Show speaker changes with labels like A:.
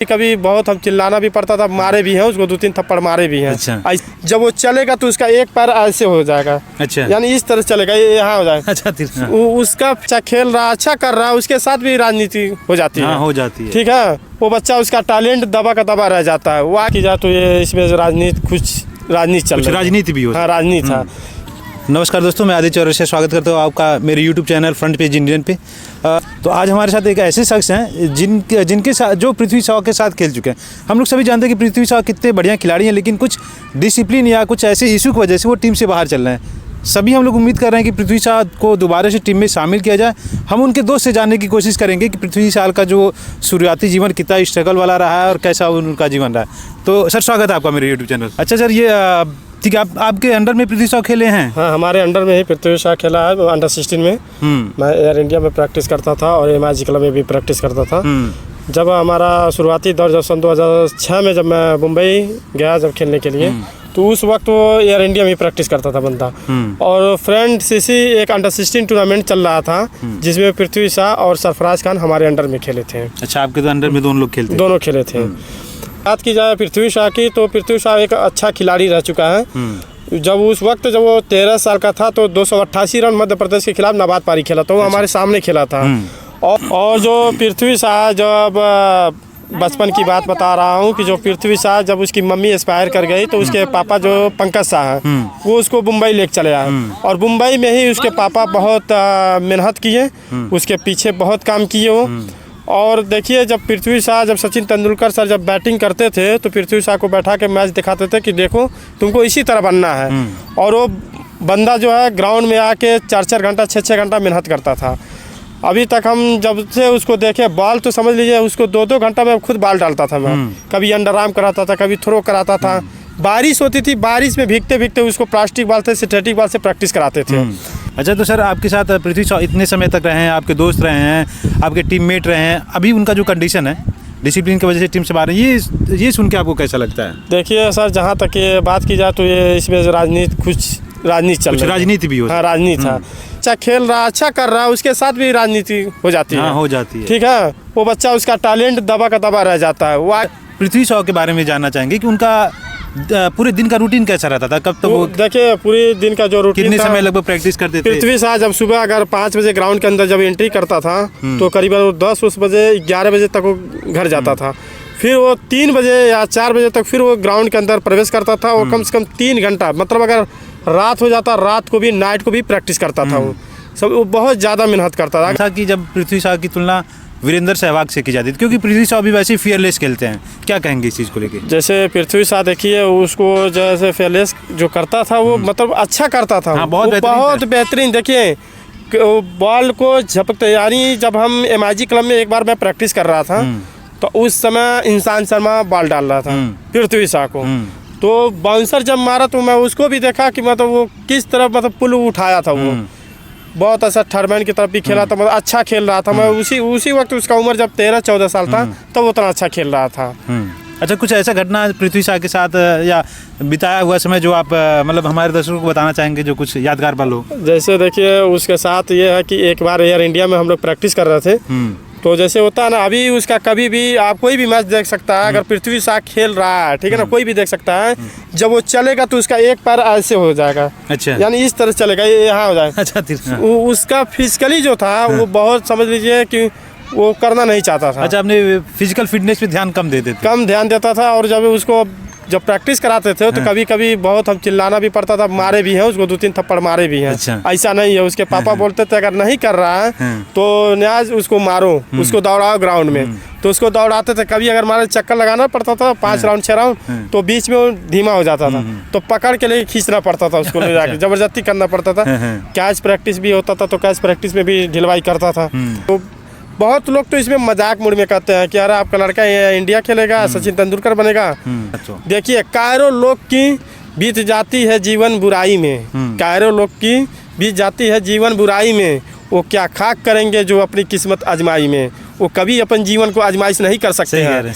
A: कभी बहुत हम चिल्लाना भी पड़ता था, मारे भी हैं उसको, 2-3 थप्पड़ मारे भी हैं।
B: अच्छा।
A: जब वो चलेगा तो उसका एक पैर ऐसे हो जाएगा।
B: अच्छा।
A: यानी इस तरह चलेगा, ये यहाँ हो जाएगा।
B: अच्छा।
A: उसका अच्छा खेल रहा, अच्छा कर रहा, उसके साथ भी राजनीति हो जाती है।
B: हाँ, हो जाती है।
A: ठीक है, वो बच्चा उसका टैलेंट दबा का दबा रह जाता है। वो की जाए तो ये इसमें राजनीति राजनीति चल रही है।
B: राजनीति भी हो।
A: हाँ, राजनीति था।
B: नमस्कार दोस्तों, मैं आदित्य चौरसिया स्वागत करता हूँ आपका मेरे YouTube channel front page Indian पे। तो आज हमारे साथ एक ऐसे शख्स हैं जिनके साथ जो पृथ्वी शॉ के साथ खेल चुके हैं। हम लोग सभी जानते हैं कि पृथ्वी शॉ कितने बढ़िया खिलाड़ी हैं, लेकिन कुछ डिसिप्लिन या कुछ ऐसे इशू की वजह से वो टीम से बाहर चल रहे हैं। सभी हम लोग उम्मीद कर रहे हैं कि पृथ्वी शॉ को दोबारा से टीम में शामिल किया जाए। हम उनके दोस्त से जानने की कोशिश करेंगे कि पृथ्वी शॉ का जो शुरुआती जीवन कितना स्ट्रगल वाला रहा है और कैसा उनका जीवन रहा है। तो सर, स्वागत है आपका मेरे YouTube चैनल। अच्छा सर, ये ठीक है, आपके अंडर में पृथ्वी शॉ खेले हैं?
A: हाँ, हमारे अंडर में ही पृथ्वी शॉ खेला है, अंडर 16 में। मैं एयर इंडिया में प्रैक्टिस करता था और MIG क्लब में भी प्रैक्टिस करता था। जब हमारा शुरुआती दौर जब सन 2006 में जब मैं मुंबई गया जब खेलने के लिए, तो उस वक्त वो एयर इंडिया में प्रैक्टिस करता था बंदा। और फ्रेंड CC एक अंडर 16 टूर्नामेंट चल रहा था, जिसमें पृथ्वी शॉ और सरफराज खान हमारे अंडर में खेले थे।
B: अच्छा, आपके तो अंडर में दोनों लोग खेलते?
A: दोनों खेले थे। बात की जाए पृथ्वी शॉ की, तो पृथ्वी शॉ एक अच्छा खिलाड़ी रह चुका है। जब उस वक्त जब वो 13 साल का था तो 288 रन मध्य प्रदेश के खिलाफ नाबाद पारी खेला, तो वो हमारे सामने खेला था। और जो पृथ्वी शॉ, जब बचपन की बात बता रहा हूँ कि जो पृथ्वी शॉ जब उसकी मम्मी एक्सपायर कर गई, तो उसके पापा जो पंकज शाह हैं, वो उसको मुंबई लेके चले आए। और मुंबई में ही उसके पापा बहुत मेहनत किए, उसके पीछे बहुत काम किए वो। और देखिए, जब पृथ्वी शॉ, जब सचिन तेंदुलकर सर जब बैटिंग करते थे तो पृथ्वी शॉ को बैठा के मैच दिखाते थे कि देखो तुमको इसी तरह बनना है। और वो बंदा जो है ग्राउंड में आके 4-4 घंटा 6-6 घंटा मेहनत करता था। अभी तक हम जब से उसको देखे, बॉल तो समझ लीजिए उसको 2-2 घंटा में खुद बॉल डालता था मैं। कभी अंडर आर्म कराता था, कभी थ्रो कराता था। बारिश होती थी, बारिश में भीगते भीगते उसको प्लास्टिक बॉल से सिंथेटिक बॉल से प्रैक्टिस कराते थे।
B: अच्छा, तो सर आपके साथ पृथ्वी शॉ इतने समय तक रहे हैं, आपके दोस्त रहे हैं, आपके टीममेट रहे हैं, अभी उनका जो कंडीशन है डिसिप्लिन की वजह से टीम से बाहर है, ये सुन के आपको कैसा लगता है?
A: देखिए सर, जहाँ तक ये बात की जाए तो ये इसमें राजनीति चल रही है।
B: राजनीति भी हो।
A: हाँ, राजनीति था। अच्छा खेल रहा, अच्छा कर रहा, उसके साथ भी राजनीति हो जाती है।
B: हाँ, हो जाती है।
A: ठीक है, वो बच्चा उसका टैलेंट दबा का दबा रह जाता है। वो
B: पृथ्वी शॉ के बारे में जानना चाहेंगे कि उनका पूरे दिन का रूटीन कैसा रहता था? कब तक वो
A: देखिए, पूरे दिन का जो रूटीन,
B: कितने समय लगभग प्रैक्टिस करते थे?
A: पृथ्वी शॉ जब सुबह अगर 5 बजे ग्राउंड के अंदर जब एंट्री करता था, तो करीबन 10 बजे 11 बजे तक वो घर जाता था। फिर वो 3 बजे या 4 बजे तक फिर वो ग्राउंड के अंदर प्रवेश करता था। और कम से कम 3 घंटा, मतलब अगर रात हो जाता, रात को भी नाइट को भी प्रैक्टिस करता था। वो बहुत ज़्यादा मेहनत करता था।
B: कि जब पृथ्वी शॉ की तुलना वीरेंद्र सहवाग से की जाती थी, क्योंकि पृथ्वी शॉ भी वैसे ही फियरलेस खेलते हैं, क्या कहेंगे इस चीज़ को लेके?
A: जैसे पृथ्वी शॉ देखिए, उसको जैसे फियरलेस जो करता था वो मतलब अच्छा करता था।
B: हाँ, बहुत
A: बेहतरीन। देखिए, बॉल को झपकते, यानी जब हम MIG क्लब में एक बार मैं प्रैक्टिस कर रहा था, तो उस समय इंसान शर्मा बॉल डाल रहा था पृथ्वी शॉ को। तो बाउंसर जब मारा तो मैं उसको भी देखा कि मतलब वो किस तरह मतलब पुल उठाया था। वो बहुत अच्छा थर्मैन की तरफ भी खेला था, मतलब अच्छा खेल रहा था। मैं उसी वक्त, उसका उम्र जब 13-14 साल था, तब उतना अच्छा खेल रहा था।
B: अच्छा, कुछ ऐसा घटना पृथ्वी शॉ के साथ या बिताया हुआ समय जो आप मतलब हमारे दर्शकों को बताना चाहेंगे, जो कुछ यादगार पल हो?
A: जैसे देखिए, उसके साथ ये है कि एक बार एयर इंडिया में हम लोग प्रैक्टिस कर रहे थे, तो जैसे होता है ना, अभी उसका कभी भी आप कोई भी मैच देख सकता है, अगर पृथ्वी शॉ खेल रहा है, ठीक है ना, कोई भी देख सकता है। जब वो चलेगा तो उसका एक पैर ऐसे हो जाएगा। अच्छा। यानी इस तरह चलेगा, ये यहाँ हो जाएगा। अच्छा। उसका फिजिकली जो था वो बहुत, समझ लीजिए कि वो करना नहीं चाहता था।
B: अच्छा, आपने फिजिकल फिटनेस पे ध्यान कम
A: ध्यान देता था। और जब उसको जब प्रैक्टिस कराते थे तो कभी कभी बहुत हम चिल्लाना भी पड़ता था, मारे भी हैं उसको, 2-3 थप्पड़ मारे भी हैं। अच्छा। ऐसा नहीं है, उसके पापा बोलते थे अगर नहीं कर रहा है तो न्याज उसको मारो, उसको दौड़ाओ ग्राउंड में। तो उसको दौड़ाते थे। कभी अगर मारे चक्कर लगाना पड़ता था 5 राउंड 6 राउंड, तो बीच में वो धीमा हो जाता था, तो पकड़ के लिए खींचना पड़ता था उसको, ले जाके जबरदस्ती करना पड़ता था। कैच प्रैक्टिस भी होता था, तो कैच प्रैक्टिस में भी ढिलवाई करता था। तो बहुत लोग तो इसमें मजाक मूड में कहते हैं कि अरे आपका लड़का इंडिया खेलेगा, सचिन तेंदुलकर बनेगा। देखिए, कायरो लोग की बीत जाती है जीवन बुराई में, कायरो लोग की बीत जाती है जीवन बुराई में, वो क्या खाक करेंगे जो अपनी किस्मत आजमाई में। वो कभी अपन जीवन को आजमाइश नहीं कर सकते हैं।